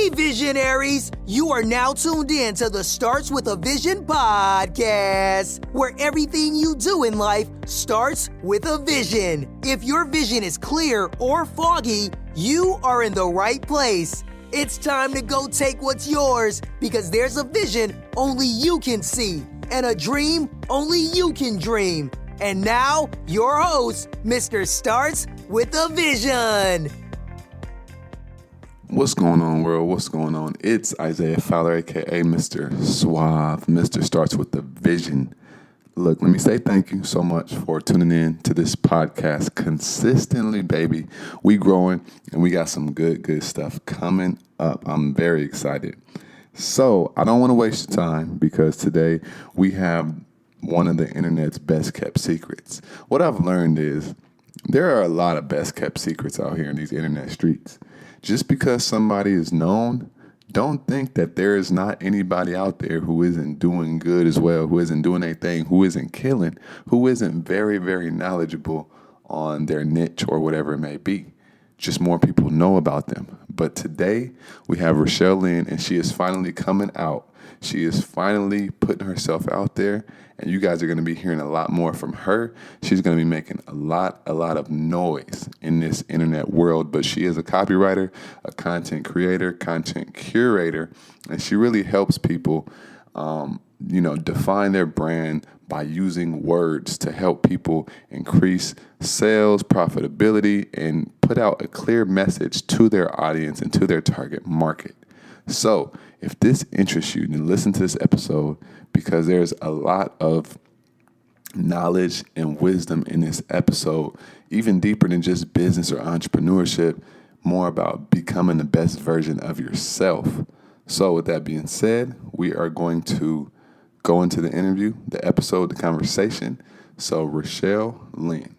Hey, visionaries! You are now tuned in to the Starts with a Vision podcast, where everything you do in life starts with a vision. If your vision is clear or foggy, you are in the right place. It's time to go take what's yours, because there's a vision only you can see, and a dream only you can dream. And now, your host, Mr. Starts with a Vision. What's going on, world? What's going on? It's Isaiah Fowler, a.k.a. Mr. SWAV. Mr. Starts with the Vision. Look, let me say thank you so much for tuning in to this podcast consistently, baby. We growing, and we got some good stuff coming up. I'm very excited. So I don't want to waste your time, because today we have one of the internet's best kept secrets. What I've learned is there are a lot of best kept secrets out here in these internet streets. Just because somebody is known, don't think that there is not anybody out there who isn't doing good as well, who isn't doing anything, who isn't killing, who isn't very, very knowledgeable on their niche or whatever it may be. Just more people know about them. But today we have Lynn, and she is finally coming out. She is finally putting herself out there, and you guys are going to be hearing a lot more from her. She's going to be making a lot of noise in this internet world, but she is a copywriter, a content creator, content curator, and she really helps people, define their brand by using words to help people increase sales, profitability, and put out a clear message to their audience and to their target market. So if this interests you, then listen to this episode, because there's a lot of knowledge and wisdom in this episode, even deeper than just business or entrepreneurship, more about becoming the best version of yourself. So with that being said, we are going to go into the interview, the episode, the conversation. So Lynn.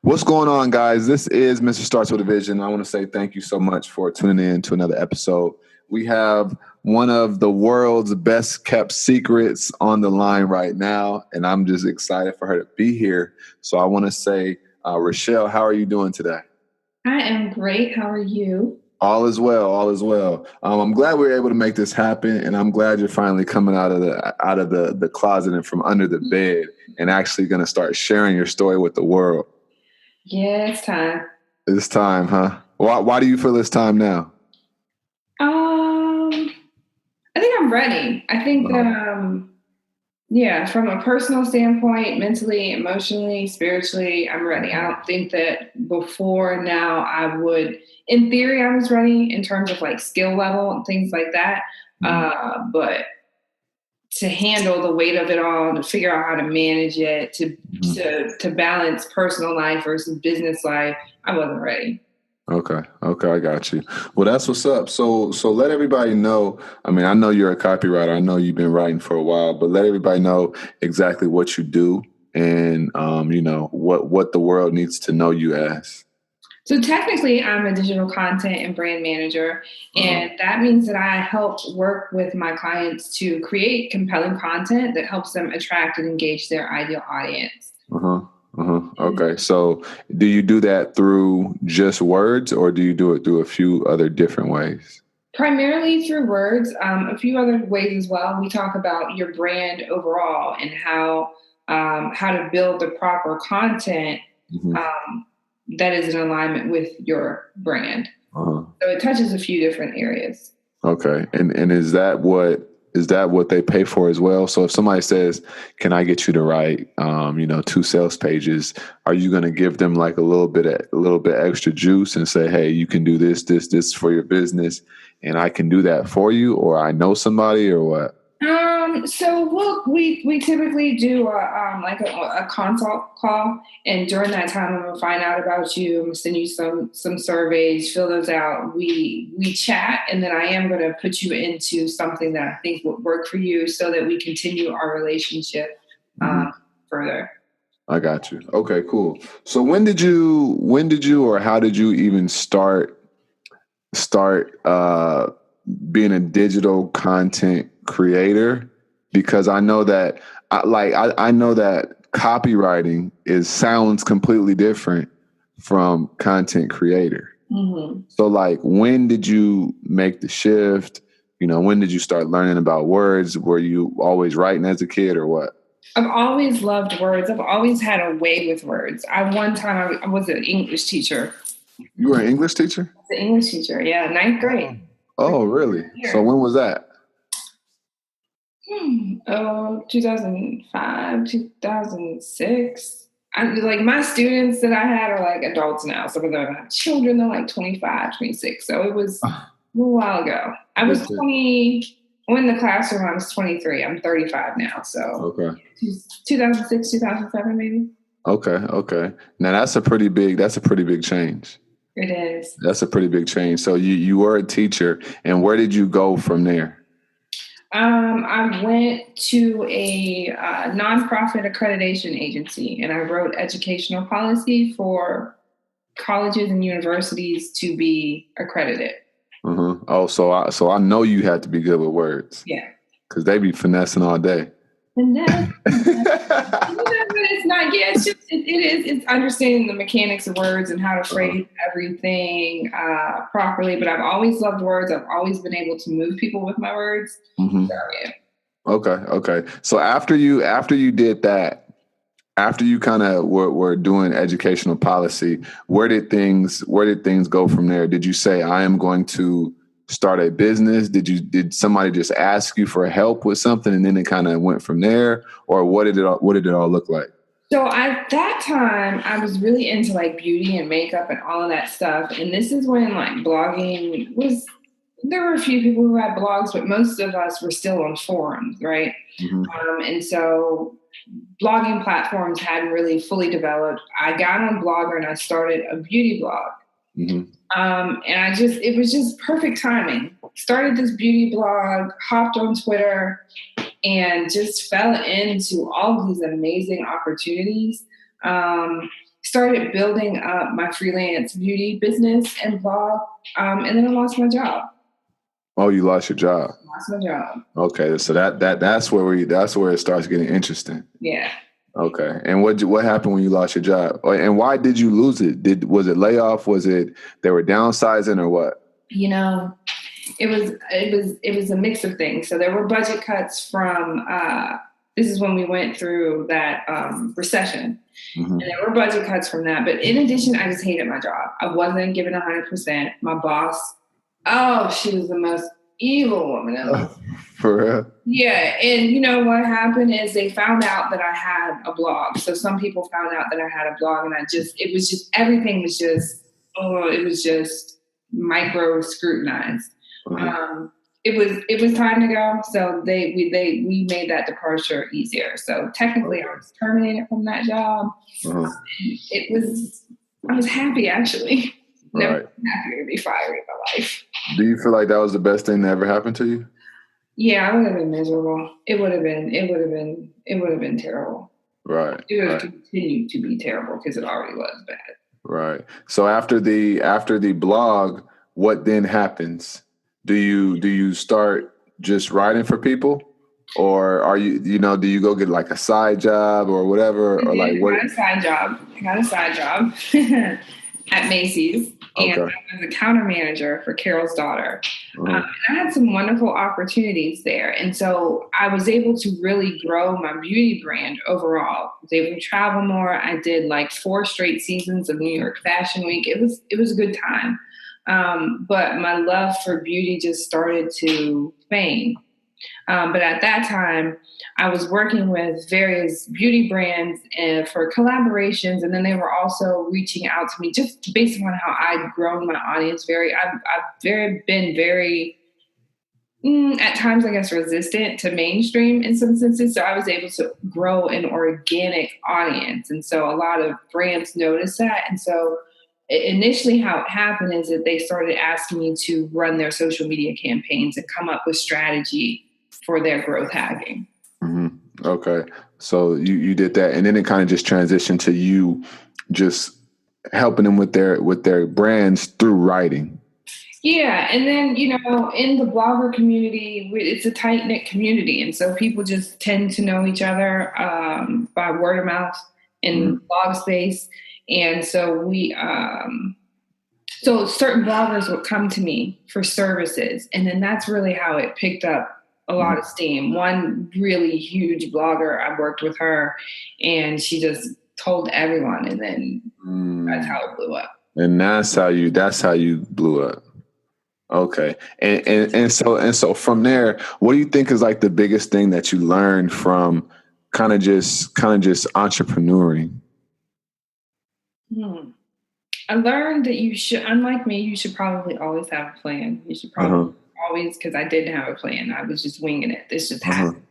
What's going on, guys? This is Mr. Starts with a Vision. I want to say thank you so much for tuning in to another episode. We have one of the world's best kept secrets on the line right now, and I'm just excited for her to be here. So I want to say, Rochelle, how are you doing today? I am great. How are you? All is well. I'm glad we were able to make this happen, and I'm glad you're finally coming out of the closet and from under the bed, and actually going to start sharing your story with the world. Yeah, it's time. It's time, huh? Why do you feel it's time now? I think I'm ready. I think that, from a personal standpoint, mentally, emotionally, spiritually, I'm ready. I don't think that before now I would, in theory, I was ready in terms of like skill level and things like that. But to handle the weight of it all, to figure out how to manage it, to balance personal life versus business life, I wasn't ready. Okay, I got you. Well, that's what's up. So let everybody know. I mean, I know you're a copywriter. I know you've been writing for a while, but let everybody know exactly what you do and what the world needs to know you as. So technically, I'm a digital content and brand manager, and that means that I help work with my clients to create compelling content that helps them attract and engage their ideal audience. Okay. So do you do that through just words, or do you do it through a few other different ways? Primarily through words, a few other ways as well. We talk about your brand overall and how to build the proper content that is in alignment with your brand. So it touches a few different areas. Okay. And is that what they pay for as well? So if somebody says, can I get you to write, 2 sales pages, are you going to give them like a little bit extra juice and say, hey, you can do this for your business, and I can do that for you, or I know somebody, or what? So we typically do a consult call, and during that time, I'm gonna find out about you. I'm gonna send you some surveys, fill those out. We chat, and then I am gonna put you into something that I think would work for you, so that we continue our relationship further. I got you. Okay, cool. So when did you, or how did you even start being a digital content creator? Because I know that I know that copywriting sounds completely different from content creator. Mm-hmm. So like, when did you make the shift? You know, when did you start learning about words? Were you always writing as a kid or what? I've always loved words. I've always had a way with words. One time I was an English teacher. You were an English teacher? I was an English teacher, yeah, ninth grade. Oh, really? So when was that? 2005, 2006. Like my students that I had are like adults now. Some of them have children. They're like 25, 26. So it was a little while ago. I was 20. When in the classroom, I was 23. I'm 35 now. So Okay. 2006, 2007, maybe. Okay. Now that's a pretty big change. It is. That's a pretty big change. So you were a teacher, and where did you go from there? I went to a nonprofit accreditation agency, and I wrote educational policy for colleges and universities to be accredited. Mm-hmm. Oh, so I know you had to be good with words. Yeah, because they be finessing all day. Finesse. It's not. Yeah, it's just it is. It's understanding the mechanics of words and how to phrase everything properly. But I've always loved words. I've always been able to move people with my words. Mm-hmm. So, yeah. Okay. So after you did that, after you kind of were doing educational policy, where did things go from there? Did you say, I am going to start a business? Did somebody just ask you for help with something and then it kind of went from there? Or what did it all look like? So at that time, I was really into like beauty and makeup and all of that stuff. And this is when like blogging was, there were a few people who had blogs, but most of us were still on forums, right? Mm-hmm. And so blogging platforms hadn't really fully developed. I got on Blogger and I started a beauty blog. Mm-hmm. And it was just perfect timing. Started this beauty blog, hopped on Twitter, and just fell into all of these amazing opportunities. Started building up my freelance beauty business and blog. And then I lost my job. Oh, you lost your job. Lost my job. Okay, so that's where it starts getting interesting. Yeah. Okay, and what happened when you lost your job, and why did you lose it? Was it layoff? Was it they were downsizing, or what? You know, it was a mix of things. So there were budget cuts from. This is when we went through that recession, mm-hmm. and there were budget cuts from that. But in addition, I just hated my job. I wasn't given 100%. My boss. Oh, she was the most evil woman ever. For real? Yeah. And you know what happened is they found out that I had a blog. So some people found out that I had a blog and everything was just micro scrutinized. Mm-hmm. It was time to go. So we made that departure easier. So technically I was terminated from that job. Mm-hmm. I was happy actually. Never been happier to be fired in my life. Do you feel like that was the best thing that ever happened to you? Yeah, I would have been miserable. It would have been terrible. Right. It would have continued to be terrible because it already was bad. Right. So after the blog, what then happens? Do you start just writing for people? Or are do you go get like a side job or whatever? Or like what? I got a side job at Macy's. And I was a counter manager for Carol's daughter. Mm-hmm. And I had some wonderful opportunities there. And so I was able to really grow my beauty brand overall. I was able to travel more. I did like 4 straight seasons of New York Fashion Week. It was a good time. But my love for beauty just started to wane. But at that time, I was working with various beauty brands for collaborations, and then they were also reaching out to me just based on how I'd grown my audience. I've been very, at times, I guess, resistant to mainstream in some senses. So I was able to grow an organic audience, and so a lot of brands noticed that, and so. Initially, how it happened is that they started asking me to run their social media campaigns and come up with strategy for their growth hacking. Mm-hmm. Okay. So you did that, and then it kind of just transitioned to you just helping them with their brands through writing. Yeah. And then, in the blogger community, it's a tight-knit community. And so people just tend to know each other by word of mouth in blog space. And so So certain bloggers would come to me for services. And then that's really how it picked up a lot of steam. One really huge blogger, I worked with her and she just told everyone. And then that's how it blew up. And that's how you blew up. Okay. And so from there, what do you think is like the biggest thing that you learned from kind of just entrepreneuring? I learned that you should, unlike me, you should probably always have a plan. You should probably always, because I didn't have a plan. I was just winging it. This just happened.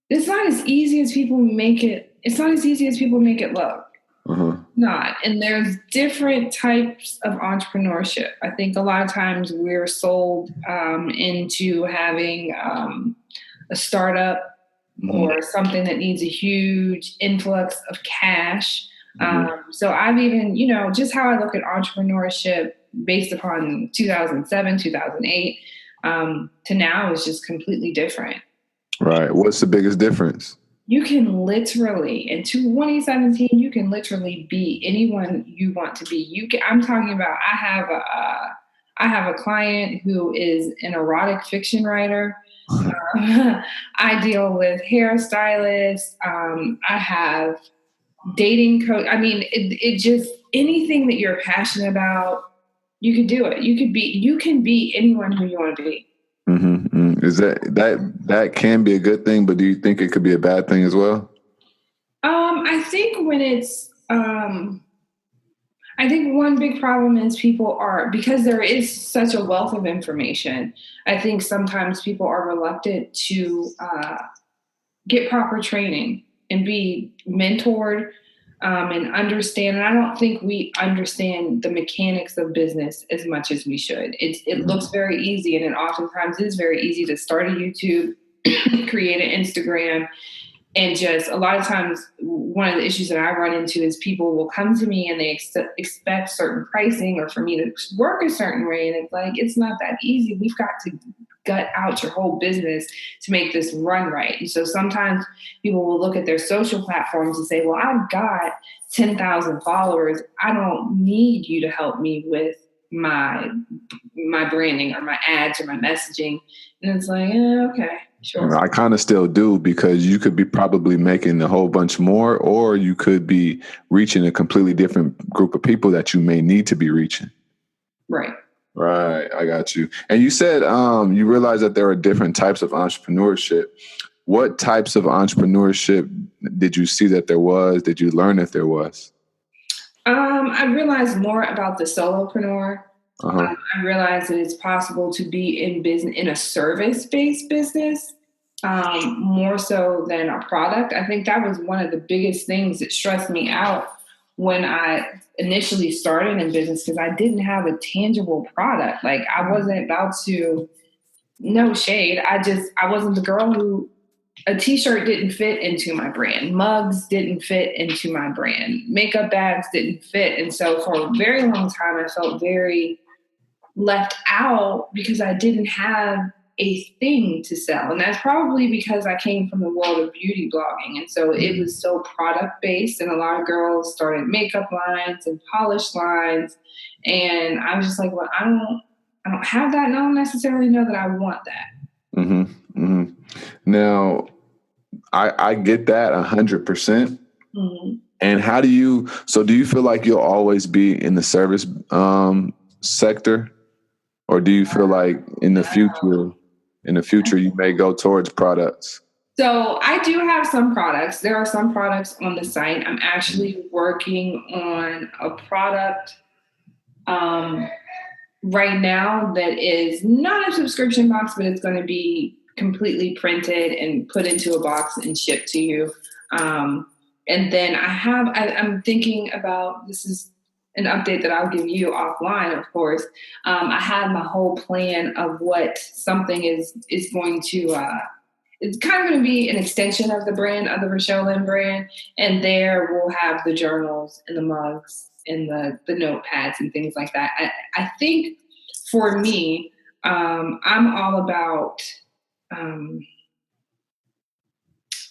It's not as easy as people make it. It's not as easy as people make it look. Not. And there's different types of entrepreneurship. I think a lot of times we're sold into having a startup or something that needs a huge influx of cash. So I've even, just how I look at entrepreneurship based upon 2007, 2008 to now is just completely different. Right. What's the biggest difference? You can literally, in 2017, you can literally be anyone you want to be. I'm talking about, I have a client who is an erotic fiction writer. I deal with hairstylists. I have dating coach. I mean, it just, anything that you're passionate about, you can do it. You can be anyone who you want to be. Is that can be a good thing, but do you think it could be a bad thing as well? I think when it's, I think one big problem is because there is such a wealth of information, I think sometimes people are reluctant to get proper training and be mentored and understand. And I don't think we understand the mechanics of business as much as we should. It looks very easy, and it oftentimes is very easy to start a YouTube, create an Instagram, and just a lot of times one of the issues that I run into is people will come to me and they expect certain pricing or for me to work a certain way. And it's like, it's not that easy. We've got to gut out your whole business to make this run right. And so sometimes people will look at their social platforms and say, well, I've got 10,000 followers. I don't need you to help me with my branding or my ads or my messaging. And it's like, okay. Sure. I kind of still do, because you could be probably making a whole bunch more, or you could be reaching a completely different group of people that you may need to be reaching. Right. Right. I got you. And you said you realize that there are different types of entrepreneurship. What types of entrepreneurship did you see that there was? Did you learn that there was? I realized more about the solopreneur. I realized that it's possible to be in business, in a service-based business, more so than a product. I think that was one of the biggest things that stressed me out when I initially started in business, because I didn't have a tangible product. Like, I wasn't about to, no shade. I wasn't the girl who, a t-shirt didn't fit into my brand. Mugs didn't fit into my brand. Makeup bags didn't fit. And so for a very long time, I felt very left out because I didn't have a thing to sell. And that's probably because I came from the world of beauty blogging. And so it was so product based, and a lot of girls started makeup lines and polish lines. And I was just like, well, I don't have that. And I don't necessarily know that I want that. Now, I get that 100%. And how do you feel like you'll always be in the service sector? Or do you feel like in the future you may go towards products? So I do have some products. There are some products on the site. I'm actually working on a product right now that is not a subscription box, but it's going to be completely printed and put into a box and shipped to you. And then I'm thinking about, this is an update that I'll give you offline, of course. I have my whole plan of what something is going to, it's kind of going to be an extension of the brand, of the Rochelle Lynn brand. And there we'll have the journals and the mugs and the notepads and things like that. I think for me, I'm all about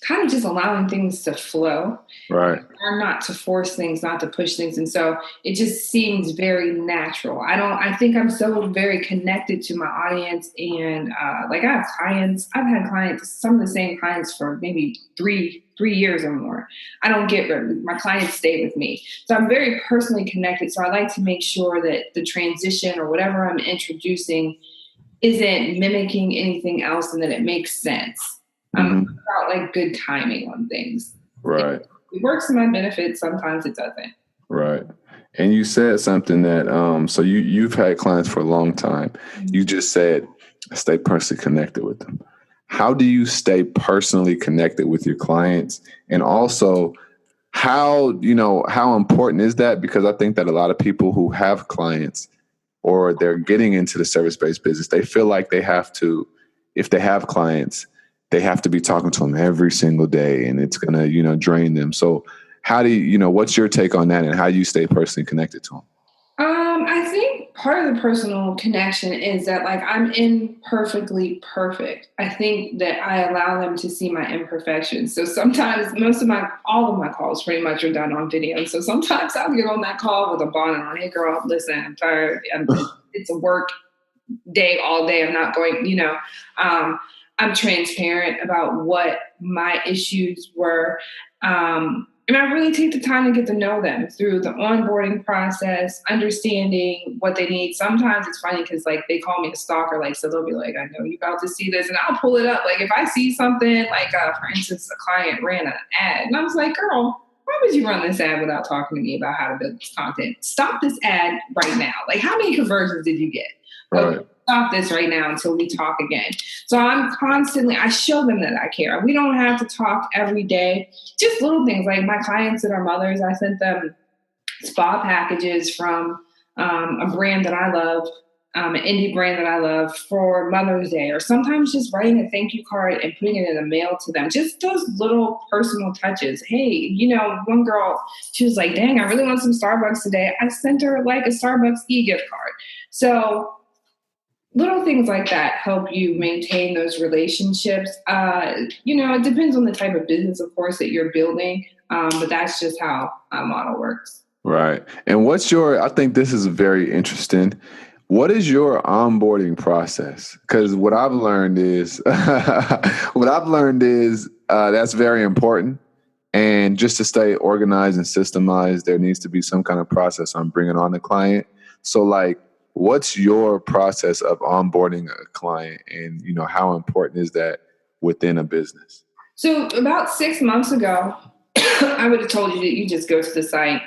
kind of just allowing things to flow. Right. Or not to force things, not to push things. And so it just seems very natural. I think I'm so very connected to my audience. And like I have clients, I've had clients, some of the same clients for maybe three years or more. I don't get rid, my clients stay with me. So I'm very personally connected. So I like to make sure that the transition or whatever I'm introducing isn't mimicking anything else and that it makes sense. I'm about like good timing on things. Right. It works to my benefit. Sometimes it doesn't. Right. And you said something that, so you've had clients for a long time. You just said, stay personally connected with them. How do you stay personally connected with your clients? And also how important is that? Because I think that a lot of people who have clients or they're getting into the service-based business, they feel like they have to, if they have clients, they have to be talking to them every single day and it's going to, drain them. So how do you, what's your take on that and how do you stay personally connected to them? I think part of the personal connection is that like I'm imperfectly perfect. I think that I allow them to see my imperfections. So sometimes all of my calls pretty much are done on video. So sometimes I'll get on that call with a bonnet on. Hey girl, listen, I'm tired. It's a work day all day. I'm not going, I'm transparent about what my issues were. And I really take the time to get to know them through the onboarding process, understanding what they need. Sometimes it's funny because like they call me a stalker, like, so they'll be like, I know you're about to see this and I'll pull it up. Like if I see something like, for instance, a client ran an ad and I was like, girl, why would you run this ad without talking to me about how to build this content? Stop this ad right now. Like how many conversions did you get? Right. Stop this right now until we talk again. So I show them that I care. We don't have to talk every day. Just little things like my clients that are mothers, I sent them spa packages from a brand that I love, an indie brand that I love for Mother's Day, or sometimes just writing a thank you card and putting it in the mail to them. Just those little personal touches. Hey, one girl, she was like, dang, I really want some Starbucks today. I sent her like a Starbucks e-gift card. So little things like that help you maintain those relationships. It depends on the type of business, of course, that you're building. But that's just how our model works. Right. And I think this is very interesting. What is your onboarding process? Because what I've learned is that's very important. And just to stay organized and systemized, there needs to be some kind of process on bringing on the client. So like, what's your process of onboarding a client and, how important is that within a business? So about 6 months ago, I would have told you that you just go to the site,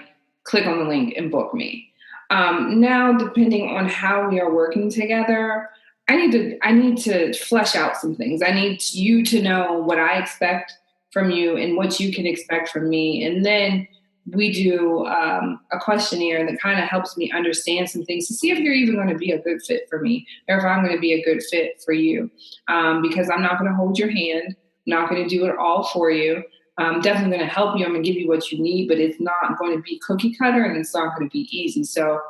click on the link and book me. Now, depending on how we are working together, I need to flesh out some things. I need you to know what I expect from you and what you can expect from me. And then we do a questionnaire that kind of helps me understand some things to see if you're even going to be a good fit for me or if I'm going to be a good fit for you. Because I'm not going to hold your hand. I'm not going to do it all for you. I'm definitely going to help you. I'm going to give you what you need, but it's not going to be cookie cutter and it's not going to be easy. So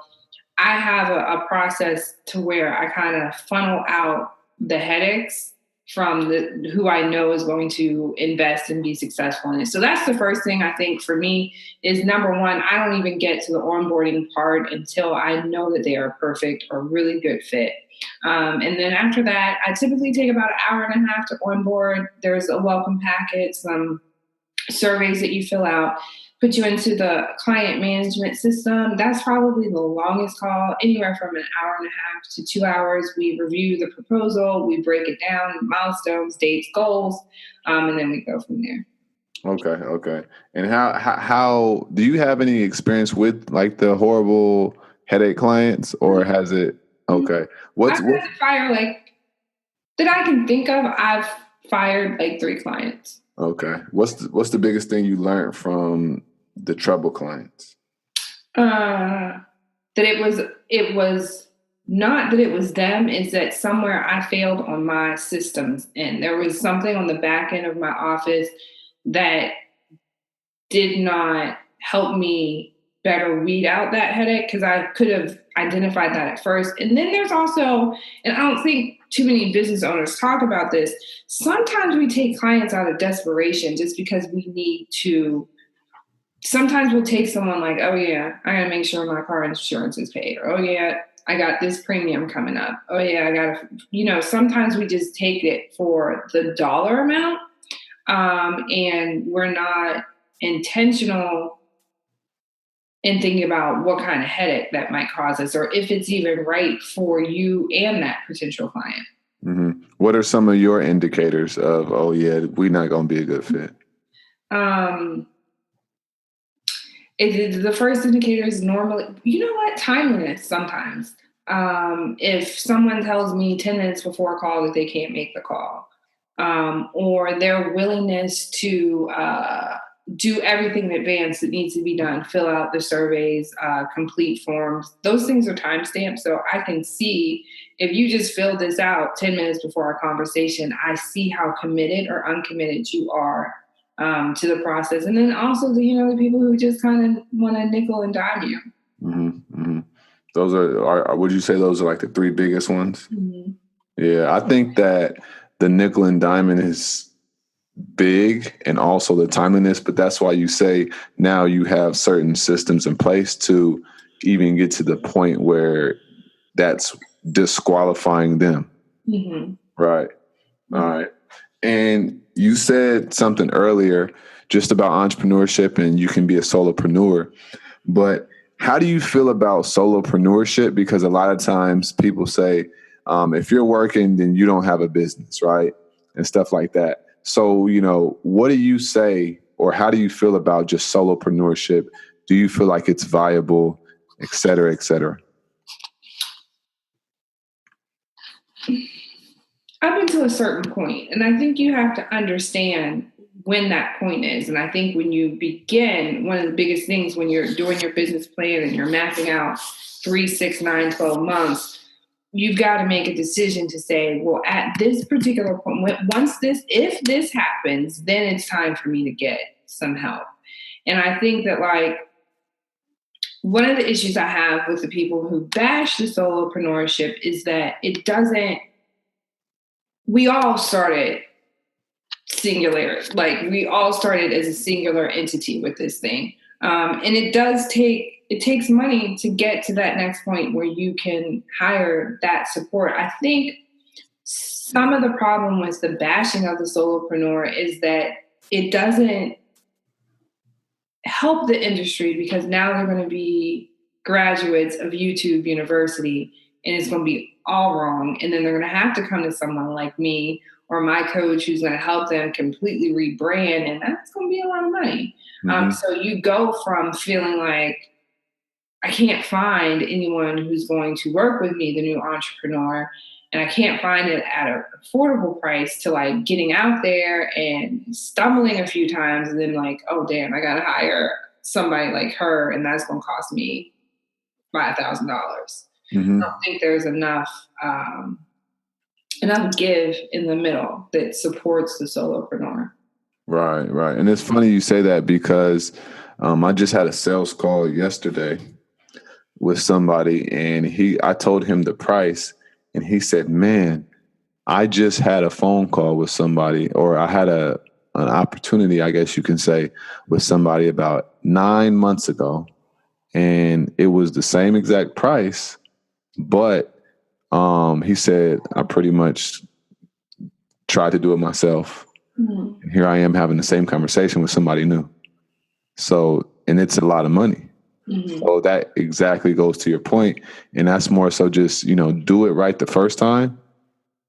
I have a process to where I kind of funnel out the headaches from who I know is going to invest and be successful in it. So that's the first thing I think for me is number one, I don't even get to the onboarding part until I know that they are perfect or really good fit. And then after that, I typically take about an hour and a half to onboard. There's a welcome packet, some surveys that you fill out, put you into the client management system. That's probably the longest call, anywhere from an hour and a half to 2 hours. We review the proposal, we break it down, milestones, dates, goals, and then we go from there. Okay. And how do you have any experience with like the horrible headache clients, or has it? Okay, I've had to fire that I can think of. I've fired like 3 clients. Okay, what's the biggest thing you learned from the trouble clients? That it was not that it was them. Is that somewhere I failed on my systems, and there was something on the back end of my office that did not help me better weed out that headache, because I could have identified that at first. And then there's also, and I don't think too many business owners talk about this, sometimes we take clients out of desperation just because we need to. Sometimes we'll take someone like, oh yeah, I gotta make sure my car insurance is paid. Or, oh yeah, I got this premium coming up. Oh yeah, I gotta, sometimes we just take it for the dollar amount. And we're not intentional in thinking about what kind of headache that might cause us, or if it's even right for you and that potential client. Mm-hmm. What are some of your indicators of, oh yeah, we're not going to be a good fit? The first indicator is normally, timeliness sometimes. If someone tells me 10 minutes before a call that they can't make the call, or their willingness to do everything in advance that needs to be done, fill out the surveys, complete forms, those things are timestamped. So I can see if you just filled this out 10 minutes before our conversation, I see how committed or uncommitted you are to the process. And then also the people who just kind of want to nickel and dime you. Mm-hmm, mm-hmm. Those are, would you say those are like the three biggest ones? Mm-hmm. Yeah, I think that the nickel and diamond is big, and also the timeliness, but that's why you say now you have certain systems in place to even get to the point where that's disqualifying them. Mm-hmm. Right. Mm-hmm. All right. And you said something earlier just about entrepreneurship, and you can be a solopreneur, but how do you feel about solopreneurship? Because a lot of times people say, if you're working, then you don't have a business, right? And stuff like that. So, what do you say, or how do you feel about just solopreneurship? Do you feel like it's viable, et cetera, et cetera? Up until a certain point. And I think you have to understand when that point is. And I think when you begin, one of the biggest things when you're doing your business plan and you're mapping out 3, 6, 9, 12 months, you've got to make a decision to say, well, at this particular point, if this happens, then it's time for me to get some help. And I think that one of the issues I have with the people who bash the solopreneurship is that we all started singular, we all started as a singular entity with this thing. And it takes money to get to that next point where you can hire that support. I think some of the problem with the bashing of the solopreneur is that it doesn't help the industry, because now they're going to be graduates of YouTube University and it's going to be all wrong. And then they're going to have to come to someone like me or my coach who's going to help them completely rebrand. And that's going to be a lot of money. Mm-hmm. So you go from feeling like I can't find anyone who's going to work with me, the new entrepreneur, and I can't find it at an affordable price, to getting out there and stumbling a few times and then oh damn, I got to hire somebody like her and that's going to cost me $5,000. Mm-hmm. I don't think there's enough give in the middle that supports the solopreneur. Right. And it's funny you say that, because I just had a sales call yesterday with somebody, and I told him the price, and he said, man, I just had a phone call with somebody, or I had an opportunity, I guess you can say, with somebody about 9 months ago, and it was the same exact price, but he said, I pretty much tried to do it myself. Mm-hmm. And here I am having the same conversation with somebody new. So, and it's a lot of money. Mm-hmm. So that exactly goes to your point. And that's more so just, do it right the first time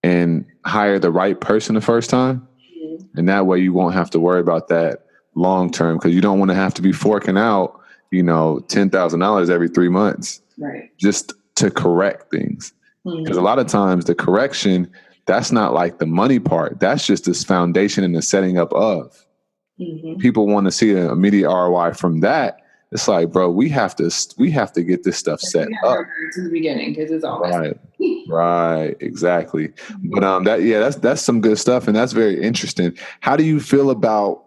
and hire the right person the first time. Mm-hmm. And that way you won't have to worry about that long term, because you don't want to have to be forking out, $10,000 every 3 months. Right. Just to correct things. Because a lot of times the correction, that's not the money part. That's just this foundation and the setting up of. Mm-hmm. People want to see an immediate ROI from that. It's bro, we have to get this stuff set up to the beginning, because it's all right, exactly. But that's some good stuff, and that's very interesting. How do you feel about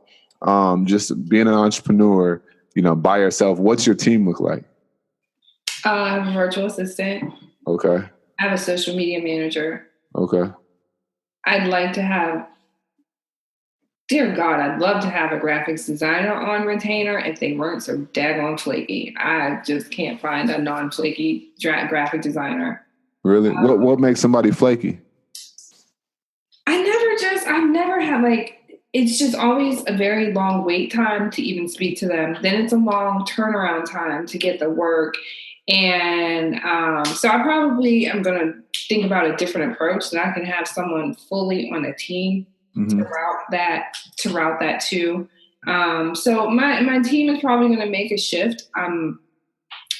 just being an entrepreneur by yourself. What's your team look like? I have a virtual assistant. Okay. I have a social media manager. Okay. I'd like to have, dear God, I'd love to have a graphics designer on retainer if they weren't so daggone flaky. I just can't find a non-flaky graphic designer. Really? What makes somebody flaky? I've never had it's just always a very long wait time to even speak to them. Then it's a long turnaround time to get the work. And so I probably am going to think about a different approach that I can have someone fully on a team to route that to. So my team is probably going to make a shift. I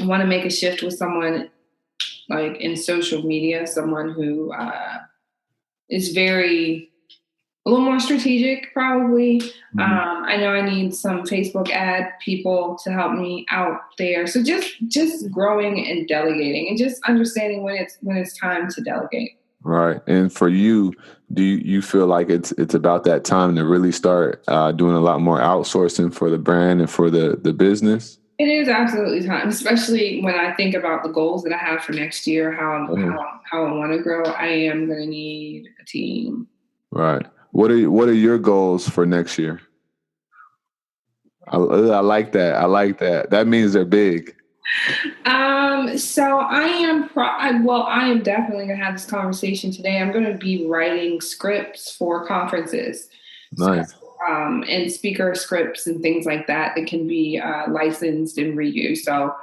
want to make a shift with someone like in social media, someone who is a little more strategic, probably. I know I need some Facebook ad people to help me out there. So just growing and delegating and just understanding when it's time to delegate. Right. And for you, do you feel like it's about that time to really start doing a lot more outsourcing for the brand and for the business? It is absolutely time, especially when I think about the goals that I have for next year, how I want to grow. I am going to need a team. Right. What are your goals for next year? I like that. I like that. That means they're big. So I am definitely going to have this conversation today. I'm going to be writing scripts for conferences. Nice. So, and speaker scripts and things like that can be licensed and reused. So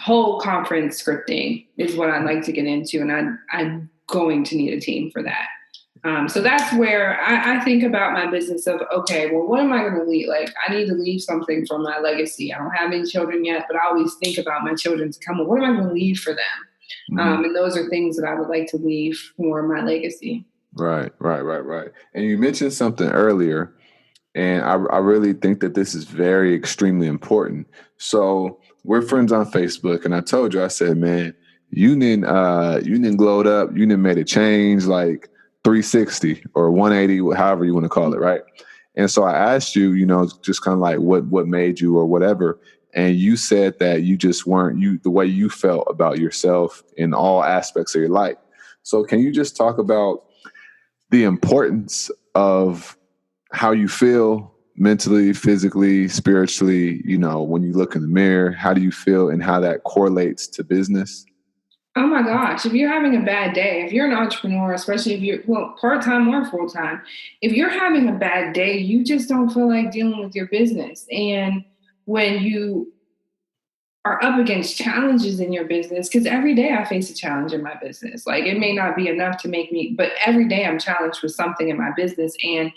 whole conference scripting is what I'd like to get into. And I'm going to need a team for that. So that's where I think about my business of, okay, well, what am I going to leave? Like, I need to leave something for my legacy. I don't have any children yet, but I always think about my children to come. What am I going to leave for them? And those are things that I would like to leave for my legacy. Right. And you mentioned something earlier, and I really think that this is very extremely important. So we're friends on Facebook, and I told you, I said, man, you didn't glowed up, you didn't made a change like 360 or 180, however you want to call it, right? And so I asked you, just kind of like what made you or whatever. And you said that you just weren't the way you felt about yourself in all aspects of your life. So can you just talk about the importance of how you feel mentally, physically, spiritually, when you look in the mirror, how do you feel and how that correlates to business? Oh my gosh, if you're having a bad day, if you're an entrepreneur, especially if you're part-time or full-time, if you're having a bad day, you just don't feel like dealing with your business. And when you are up against challenges in your business, because every day I face a challenge in my business. Like, it may not be enough to make me, but every day I'm challenged with something in my business. And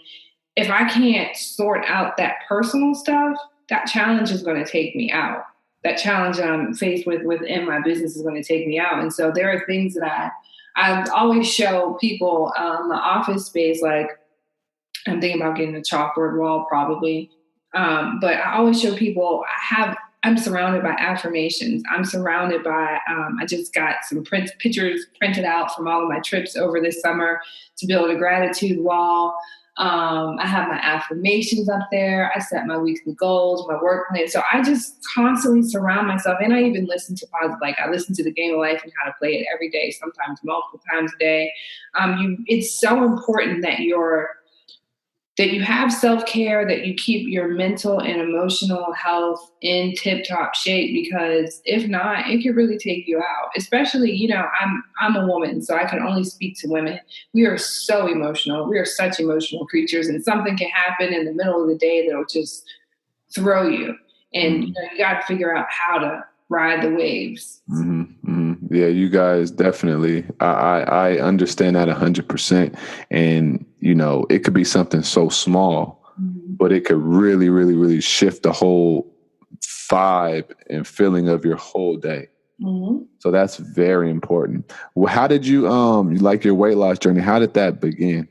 if I can't sort out that personal stuff, that challenge is going to take me out. That challenge I'm faced with within my business is going to take me out. And so there are things that I always show people in the office space, like I'm thinking about getting a chalkboard wall probably. But I always show people I'm surrounded by affirmations. I'm surrounded by, I just got some pictures printed out from all of my trips over this summer to build a gratitude wall. I have my affirmations up there. I set my weekly goals, my work plan. So I just constantly surround myself. And I even listen to positive, I listen to The Game of Life and how to play it every day, sometimes multiple times a day. It's so important that you have self-care, that you keep your mental and emotional health in tip-top shape, because if not, it could really take you out. Especially, I'm a woman, so I can only speak to women. We are so emotional. We are such emotional creatures, and something can happen in the middle of the day that'll just throw you. And you got to figure out how to ride the waves. Yeah, you guys definitely. I understand that 100%. And it could be something so small, but it could really, really, really shift the whole vibe and feeling of your whole day. So that's very important. Well, how did you like your weight loss journey? How did that begin?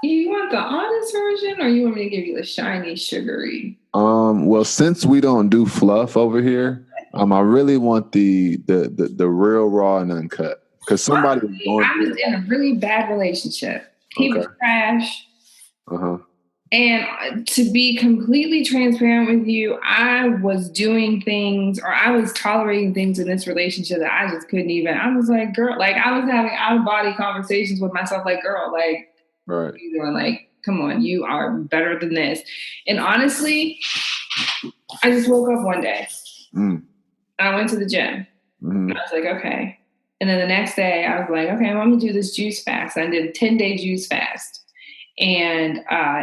You want the honest version, or you want me to give you the shiny, sugary? Well, since we don't do fluff over here, I really want the real, raw and uncut. Because somebody I was in a really bad relationship. He was trash. And to be completely transparent with you, I was doing things, or I was tolerating things in this relationship that I just couldn't even. I was like, girl, like I was having out of body conversations with myself, like, girl, like, Right. what are you doing? Like, come on, you are better than this. And honestly, I just woke up one day. I went to the gym. And I was like, okay. And then the next day, I was like, okay, I'm going to do this juice fast. I did a 10-day juice fast. And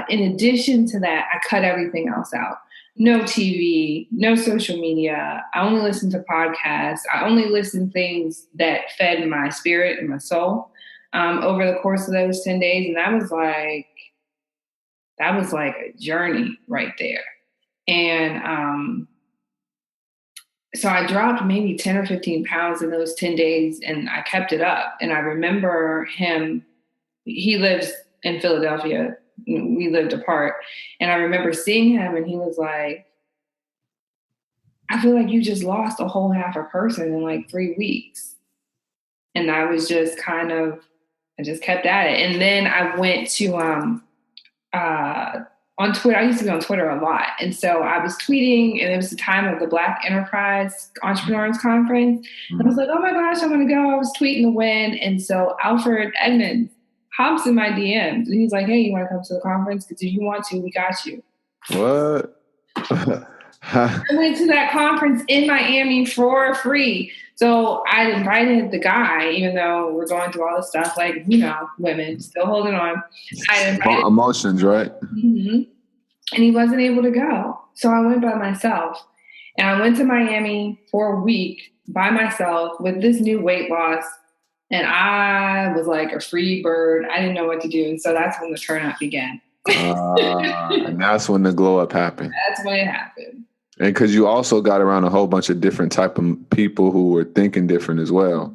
in addition to that, I cut everything else out. No TV, no social media. I only listened to podcasts. I only listened to things that fed my spirit and my soul over the course of those 10 days. And that was like a journey right there. And so I dropped maybe 10 or 15 pounds in those 10 days, and I kept it up. And I remember him, he lives in Philadelphia. We lived apart. And I remember seeing him, and he was like, I feel like you just lost a whole half a person in like 3 weeks. And I was just I just kept at it. And then I went to, on Twitter. I used to be on Twitter a lot. And so I was tweeting, and it was the time of the Black Enterprise Entrepreneurs Conference. And I was like, oh my gosh, I'm going to go. I was tweeting to win. And so Alfred Edmonds hops in my DMs, and he's like, hey, you want to come to the conference? Because if you want to, we got you. What? I went to that conference in Miami for free. So I invited the guy, even though we're going through all this stuff, like, you know, women still holding on. I invited emotions, right? And he wasn't able to go. So I went by myself. And I went to Miami for a week by myself with this new weight loss. And I was like a free bird. I didn't know what to do. And so that's when the turn up began. And that's when the glow up happened. That's when it happened. And because you also got around a whole bunch of different type of people who were thinking different as well.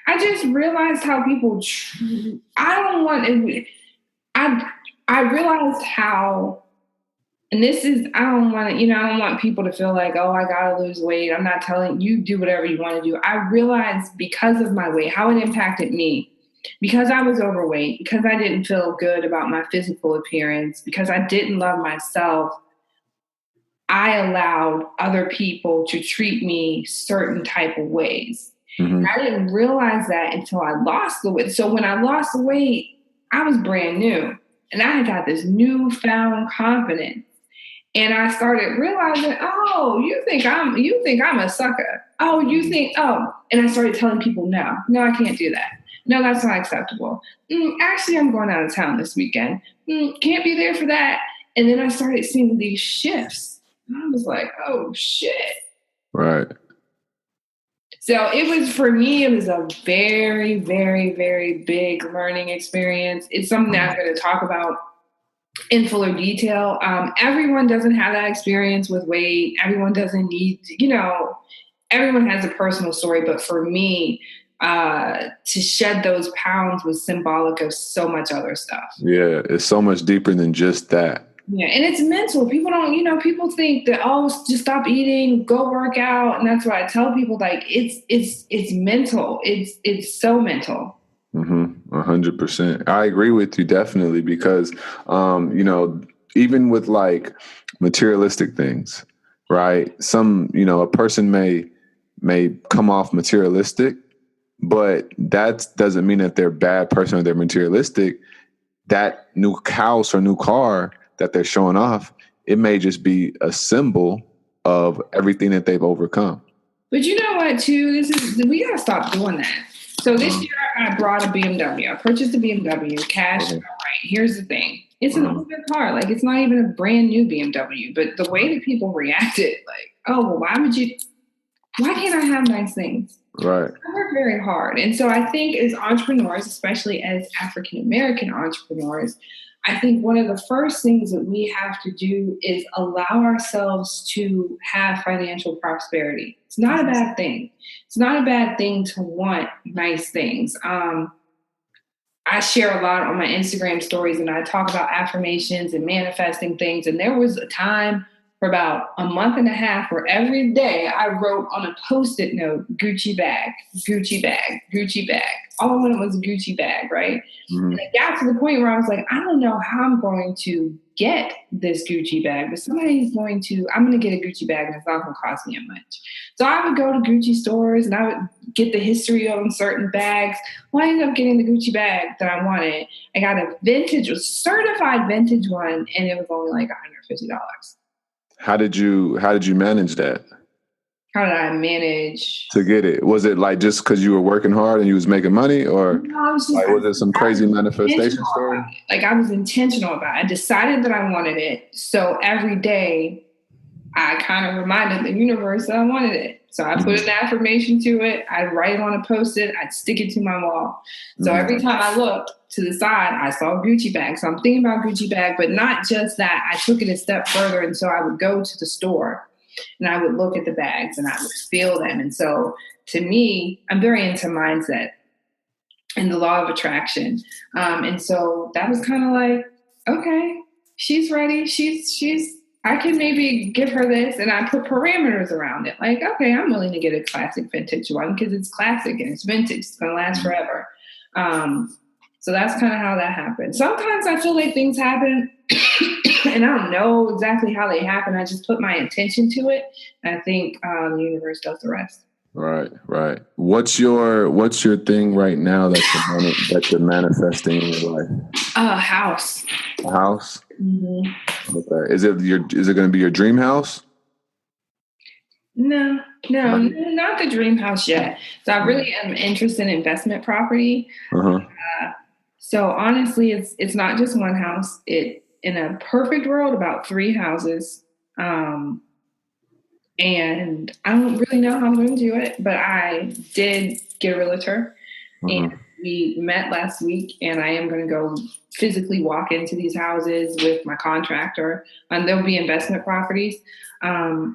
I just realized how people, I realized how, and this is, I don't want people to feel like, oh, I got to lose weight. I'm not telling you, do whatever you want to do. I realized because of my weight, how it impacted me. Because I was overweight, because I didn't feel good about my physical appearance, because I didn't love myself, I allowed other people to treat me certain type of ways. And I didn't realize that until I lost the weight. So when I lost the weight, I was brand new. And I had got this newfound confidence. And I started realizing, oh, you think I'm a sucker. And I started telling people, no, I can't do that. No, that's not acceptable. Actually, I'm going out of town this weekend. Can't be there for that. And then I started seeing these shifts. And I was like, oh, shit. Right. So for me, it was a very, very, very big learning experience. It's something that I'm going to talk about in fuller detail. Everyone doesn't have that experience with weight. Everyone doesn't need, everyone has a personal story. But for me, to shed those pounds was symbolic of so much other stuff. Yeah, it's so much deeper than just that. Yeah, and it's mental. People don't, people think that, oh, just stop eating, go work out. And that's why I tell people, like, it's mental. It's so mental. 100%. I agree with you definitely because, even with like materialistic things, right? Some, a person may come off materialistic, but that doesn't mean that they're a bad person or they're materialistic. That new house or new car that they're showing off, it may just be a symbol of everything that they've overcome. But you know what, too? We got to stop doing that. So this year I brought a BMW. I purchased a BMW, cash. All right, here's the thing. It's an older car. Like, it's not even a brand new BMW. But the way that people reacted, like, oh, well, why can't I have nice things? Right. I work very hard. And so I think as entrepreneurs, especially as African-American entrepreneurs, I think one of the first things that we have to do is allow ourselves to have financial prosperity. It's not a bad thing. It's not a bad thing to want nice things. I share a lot on my Instagram stories, and I talk about affirmations and manifesting things. And there was a time for about a month and a half where every day I wrote on a Post-it note, Gucci bag, Gucci bag, Gucci bag. all I wanted was a Gucci bag, right? Mm-hmm. And it got to the point where I was like, I don't know how I'm going to get this Gucci bag, but I'm going to get a Gucci bag and it's not going to cost me that much. So I would go to Gucci stores and I would get the history on certain bags. Well, I ended up getting the Gucci bag that I wanted. I got a certified vintage one, and it was only like $150. How did you manage that? How did I manage to get it? Was it like just because you were working hard and you was making money, or No, I was just, like was it some crazy manifestation story? Like I was intentional about it. I decided that I wanted it. So every day I kind of reminded the universe that I wanted it. So I put an affirmation to it. I'd write it on a Post-it. I'd stick it to my wall. So every time I looked to the side, I saw a Gucci bag. So I'm thinking about Gucci bag, but not just that. I took it a step further. And so I would go to the store and I would look at the bags and I would feel them. And so to me, I'm very into mindset and the law of attraction. And so that was kind of like, okay, she's ready. I can maybe give her this. And I put parameters around it. Like, okay, I'm willing to get a classic vintage one because it's classic and it's vintage. It's going to last forever. So that's kind of how that happened. Sometimes I feel like things happen and I don't know exactly how they happen. I just put my intention to it. And I think the universe does the rest. Right. What's your thing right now that you're manifesting in your life? A house. A house? Mm-hmm. Okay. Is it going to be your dream house? No, not the dream house yet. So I really am interested in investment property. So honestly, it's not just one house. It in a perfect world, about 3 houses. And I don't really know how I'm going to do it, but I did get a realtor and we met last week and I am going to go physically walk into these houses with my contractor and there'll be investment properties.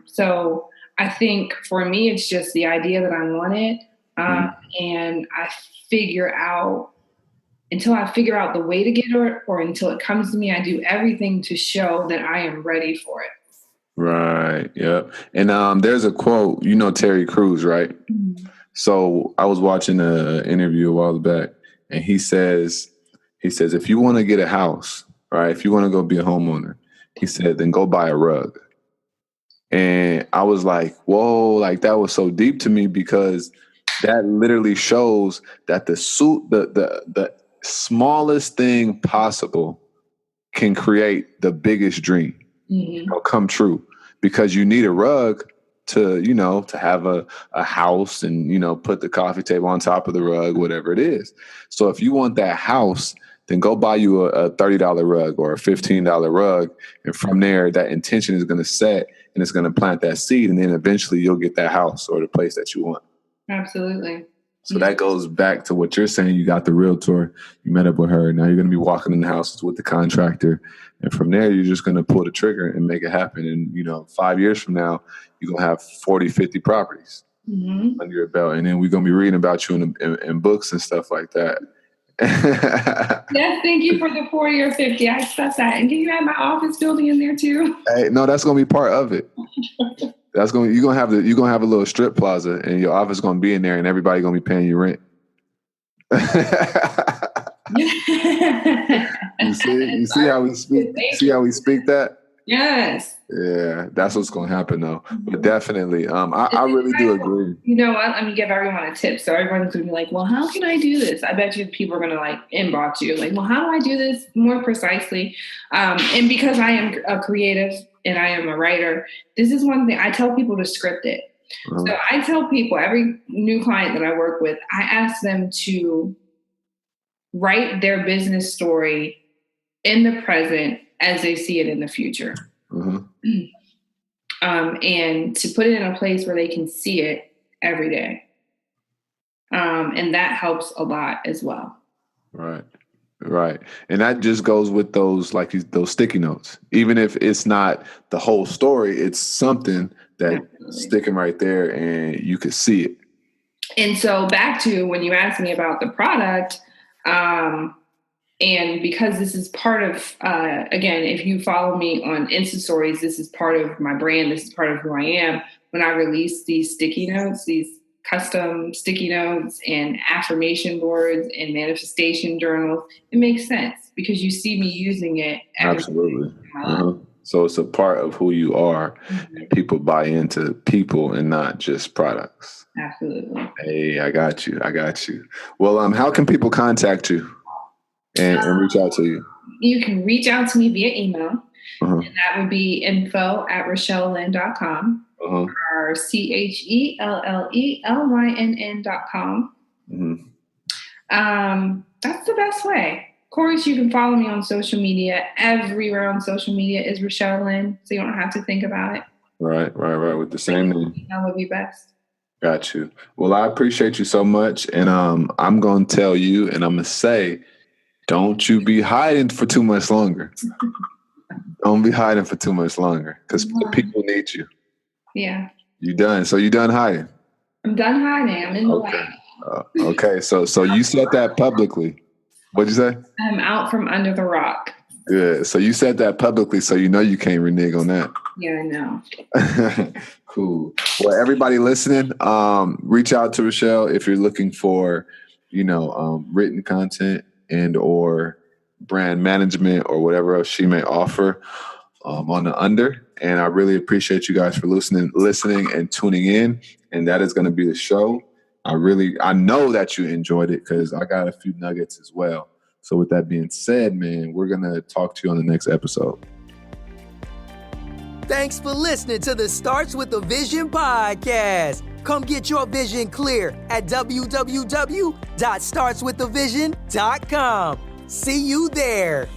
So I think for me, it's just the idea that I want it. And until I figure out the way to get it or until it comes to me, I do everything to show that I am ready for it. Right. Yep. And there's a quote, Terry Crews, right? Mm-hmm. So I was watching an interview a while back and he says, if you want to get a house, right? If you want to go be a homeowner, he said, then go buy a rug. And I was like, whoa, like that was so deep to me because that literally shows that the smallest thing possible can create the biggest dream. Come true because you need a rug to have a house and, put the coffee table on top of the rug, whatever it is. So if you want that house, then go buy you a $30 rug or a $15 rug. And from there, that intention is going to set and it's going to plant that seed. And then eventually you'll get that house or the place that you want. Absolutely. So that goes back to what you're saying. You got the realtor, you met up with her. Now you're going to be walking in the houses with the contractor. And from there, you're just going to pull the trigger and make it happen. And, 5 years from now, you're going to have 40, 50 properties under your belt. And then we're going to be reading about you in books and stuff like that. Yes, thank you for the 40 or 50. I accept that. And can you add my office building in there too? Hey, no, that's going to be part of it. You're gonna have a little strip plaza, and your office gonna be in there, and everybody gonna be paying you rent. You see how we speak. See how we speak that? Yes. Yeah, that's what's gonna happen though. But definitely, I really do agree. You know what? Let me give everyone a tip. So everyone's gonna be like, "Well, how can I do this?" I bet you people are gonna inbox you, like, "Well, how do I do this more precisely?" And because I am a creative. And I am a writer, this is one thing I tell people to script it. So I tell people, every new client that I work with, I ask them to write their business story in the present as they see it in the future. And to put it in a place where they can see it every day. And that helps a lot as well. Right. And that just goes with those sticky notes. Even if it's not the whole story, it's something that's sticking right there and you could see it. And so back to when you asked me about the product, and because this is part of, again, if you follow me on Insta stories, this is part of my brand. This is part of who I am. When I release these sticky notes, these custom sticky notes and affirmation boards and manifestation journals, it makes sense because you see me using it. Absolutely. So it's a part of who you are. And people buy into people and not just products. Absolutely. Hey, I got you. Well, how can people contact you and reach out to you? You can reach out to me via email. And that would be info@rochellelynn.com or CHELLELYNN.com. That's the best way. Of course, you can follow me on social media. Everywhere on social media is Rochelle Lynn, so you don't have to think about it. Right. With the same name. That would be best. Got you. Well, I appreciate you so much. And I'm going to tell you, and I'm going to say, don't you be hiding for too much longer. Don't be hiding for too much longer because people need you. Yeah. You done? So you done hiding? I'm done hiding. I'm in the light. Okay. So you said that publicly. What'd you say? I'm out from under the rock. Good. So you said that publicly, so you know you can't renege on that. Yeah, I know. Cool. Well, everybody listening, reach out to Rochelle if you're looking for, written content and or brand management or whatever else she may offer on the under. And I really appreciate you guys for listening and tuning in. And that is going to be the show. I know that you enjoyed it because I got a few nuggets as well. So with that being said, man, we're going to talk to you on the next episode. Thanks for listening to the Starts with a Vision podcast. Come get your vision clear at www.startswithavision.com. See you there.